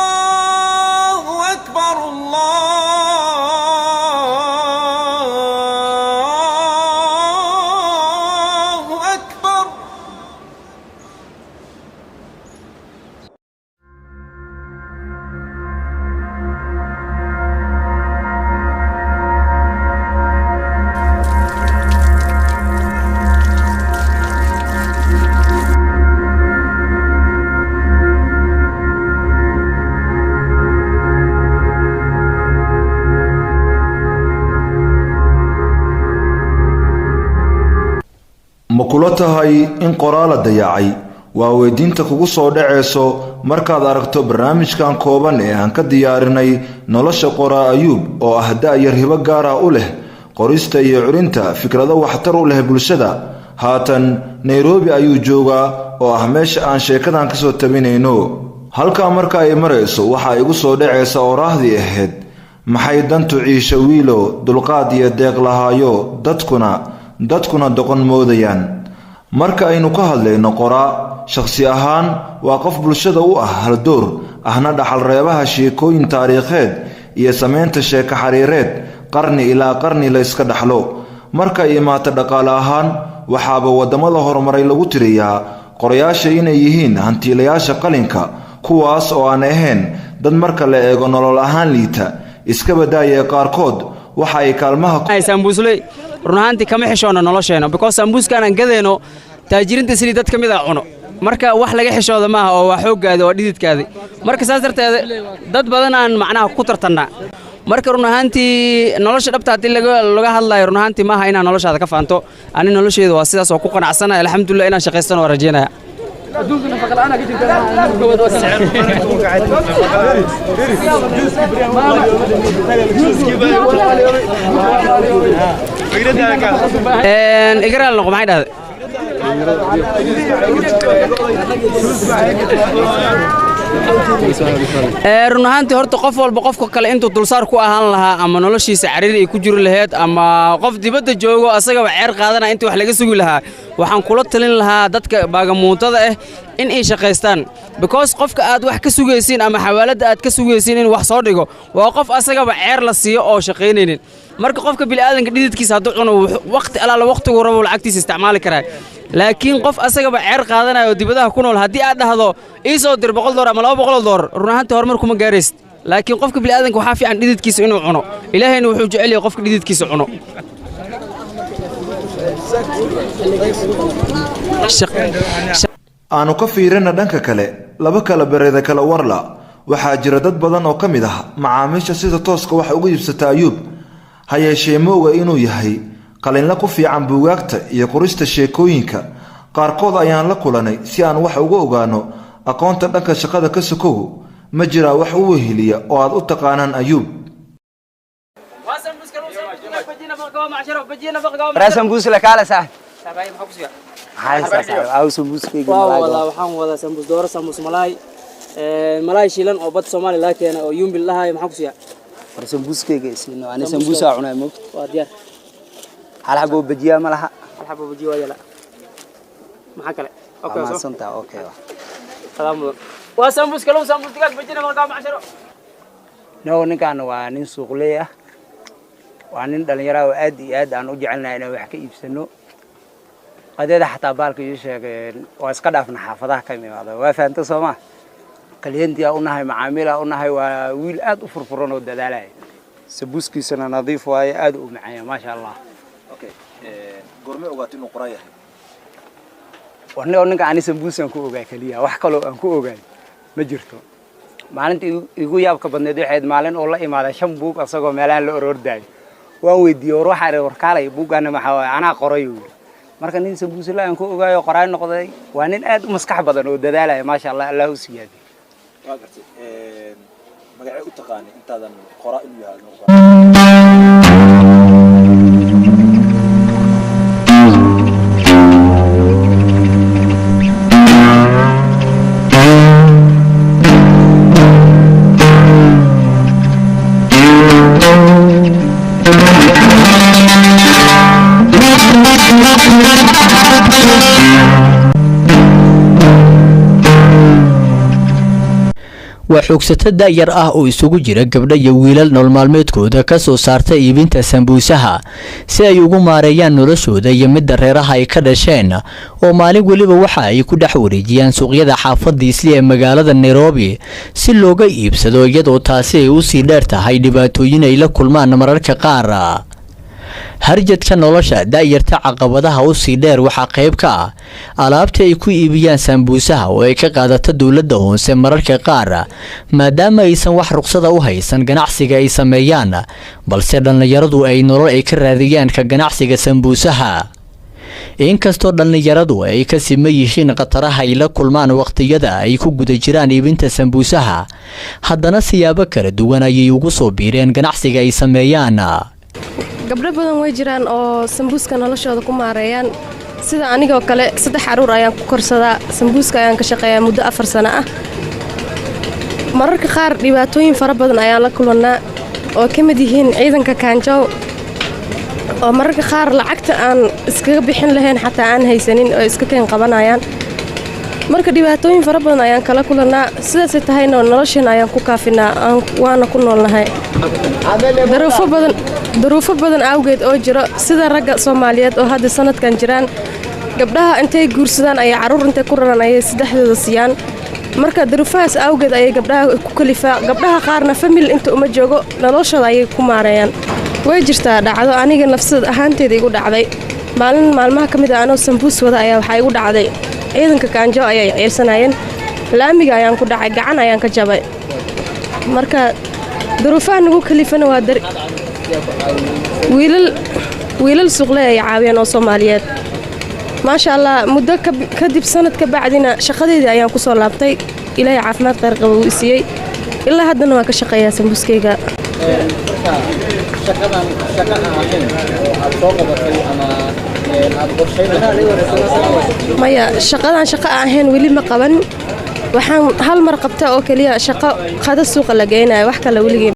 الله أكبر الله أكبر. ma kula tahay in qoraal la dayacay waa weydiinta kugu soo dhaceyso markaad aragto barnaamijkan kooban ee aan ka diyaarinay nolosha qoraa Ayuub oo ah da'yar hibo gaar ah u leh qorista iyo curinta fikrado waxtar u leh bulshada. haatan Nairobi ayuu joogaa oo ah meesha aan sheekadan ka soo tabinayno. halka marka ay marayso waxa igu soo dhaceysa oraahdii ahayd maxay dantu ciisho wiilo dulqaad iyo deeq lahaayo dadkuna doqon moodayaan. marka aynu ka hadlayno qoraa shakhsi ahaan waa qof bulshada u ah haldoor ahna dhaxal reebaha sheekooyin taariikheed iyo sameynta sheeko xariireed qarni ilaa qarni la iska dhaxlo. marka ay imaato dhaqaale ahaan waxaaba wadamada horumaray lagu tiriyaa qorayaasha inay yihiin hantiilayaasha qalinka, kuwaas oo aan ahayn dad marka la eego nolol ahaan liita iska badaaya qaarkood waxa ay kaalmaha sambuusley runaanti kama xishoona nolosheena because sambuuskan aan gadeeno taajirinta sidii dad kamid ah cuno marka wax laga xishooda maaha oo waa xooggaada oo dhididkaada marka saas darteed dad badan aan macnaha ku tartanna marka runaanti nolosha dhabta hadii laga hadlayo runaanti maaha inaan noloshaada ka faanto ani nolosheedu waa sidaas oo ku qanacsanahay alxamdulillah inaan shaqeysano oo rajeynaya adduunka nafaqa la'aan ka jirta igraal noqo maxay dhahday run ahaantii horta qof walba qofka kale intuu dulsaar ku ahaan lahaa ama noloshiisa cariiri ay ku jiri lahayd ama qof dibadda joogo asagaba ceer qaadanaya intii wax laga sugi lahaa waxaan kula talin lahaa dadka baagamuuntada ah in ay shaqaystaan because qofka aad wax ka sugaysiin ama xawaalada aad ka sugaysiin in wax soo dhigo waa qof asagaba ceer la siiyo oo shaqaynaynin marka qofka bini'aadanka dhididkiisa hadduu cuno waqti alaala waqtigu rabo lacagtiisa isticmaali karaa laakiin qof asagaba ceer qaadanayo dibadaha ku nool haddii aad dhahdo ii soo dir $100 ama $200 run ahaantii horumar kuma gaaraysid laakiin qofka bini'aadanka waxaa fiican dhididkiisa inuu cuno ilaahayna wuxuu jecel yahay qofka dhididkiisa cuno aanu ka fiirina dhanka kale laba kala bareeda kala warla waxaa jira dad badan oo ka mid ah macaamiisha sida tooska wax ugu iibsata Ayuub ha yeeshee mooga inuu yahay qalinla ku fiican buugaagta iyo qorista sheekooyinka qaarkood ayaan la kulanay si aan wax uga ogaano aqoonta dhanka shaqada ka sokow ma jira wax u weheliya oo aad u taqaanaan Ayuub. سمبوس لك على ساعة هاي ساعة أو سمبوس كيك والله وحام وهذا سمبوس دورة سمبوس ملاي شيلان أو بط سومالي لكن أو يوم بالله هاي محبوس يا سمبوس كيك اسمه أنا سمبوس أعنا موت وديار على حبوب بجيا ملها على حبوب بجيا ولا محكلة أوكي ما سنتا أوكي سلام وسمبوس كلام سمبوس تقعد بجينا مرقام 10 نو نكان وانين سوقليه وانين دلنيرا aad iyo aad aan u jecelnahay inaan wax ka iibsano qadeeda xataa baalka iyo sheegeen waa iska dhaafna xaafadaha ka yimaado waa faanta Soomaa kaliyantiya u nahay macaamila u nahay waa wiil aad u furfuran oo dadaalay sabuuskiisana nadiif waaye aad u macaan ma sha Allah okay goorma ogaatay inuu qoraa yahay warna ninka aan sabuusan ku ogaa kaliya wax kale oo aan ku ogaan ma jirto maalintii igu yaabka badneed waxayd maalin oo la imaada 5 buug asagoo meelaan la ororday waan weydiiyay warkaalay buugana maxaa ana qorayo marka nin sabuus la aan ku ogaayo qoraay noqday waa nin aad u maskax badan oo dadaalaya ma sha Allah Allahu siyaadi waa gartay magaca u taqaanay intaadan qoraa inuu yahay waa xoogsato da'yar ah oo isugu jira gabdho iyo wiilal nolol maalmeedkooda ka soo saarta iibinta sambuusaha si ay ugu maareeyaan noloshooda iyo midda reeraha ay ka dhasheen oo maalin weliba waxa ay ku dhex wareejiyaan suuqyada xaafadda Islii ee magaalada Nairobi si looga iibsado iyadoo taasi ay u sii dheer tahay dhibaatooyin ay la kulmaan mararka qaar. harjadka nolosha da'yarta caqabadaha u sii dheer waxaa qayb ka ah alaabta ay ku iibiyaan sambuusaha oo ay ka qaadato dawladda hoose mararka qaar maadaama aysan wax ruqsada u haysan ganacsiga ay sameeyaan balse dhalinyaradu ay nolol ay ka raadiyaan ka ganacsiga sambuusaha. inkastoo dhalinyaradu ay ka siman yihiin qataraha ay la kulmaan waqtiyada ay ku guda jiraan iibinta sambuusaha haddana siyaabo kala duwan ayay ugu soo biireen ganacsiga ay sameeyaan. gabdho badan way jiraan oo sambuuska noloshooda ku maareeyaan sida anigoo kale 3 caruur ayaan ku korsadaa sambuuska ayaan ka shaqeeyaa muddo 4 sano ah. mararka qaar dhibaatooyin fara badan ayaan la kulannaa oo ka mid yihiin ciidanka kaanjoow oo mararka qaar lacagta aan iskaga bixin lahayn xataa aan haysanin oo iska keen qabanayaan. marka dhibaatooyin fara badan ayaan kala kulannaa sidaasay tahayna nolosheena ayaan ku kaafinaa waana ku noolnahay. duruufo badan awgeed oo jiro sida ragga Soomaaliyeed oo hadda sanadkan jiraan gabdhaha intay guursadaan ay caruur intay ku raran ay saddexdooda siiyaan marka duruufahaas awgeed ay gabdhaha ku kalifaa gabdhaha qaarna family inta uma joogo noloshooda ay ku maareeyaan. way jirtaa dhacdo aniga nafsad ahaanteeda igu dhacday maalmaha kamid ah anoo sambuus wada ayaa waxa igu dhacday ciidanka kaanjo ayay ciirsanayeen laamiga ayaan ku dhacay gacan ayaan ka jabay marka duruufaha nagu kalifana waa wiilal suuqle ay caawiyeen oo Soomaaliyeed maasha Allah muddo kadib sanad ka bacdina shaqadeedii ayaan ku soo laabtay ilaahay caafimaad qeyr qabo u siiyay ilaa haddana waa ka shaqeeyaa sambuuskeyga. shaqadan aad soo qabatay ama aad qorsheynaysaa maya shaqadan shaqa ahayn weli ma qaban waxaan hal mar qabtaa oo kaliya shaqo qada suuqa la geynayo wax kale weligeed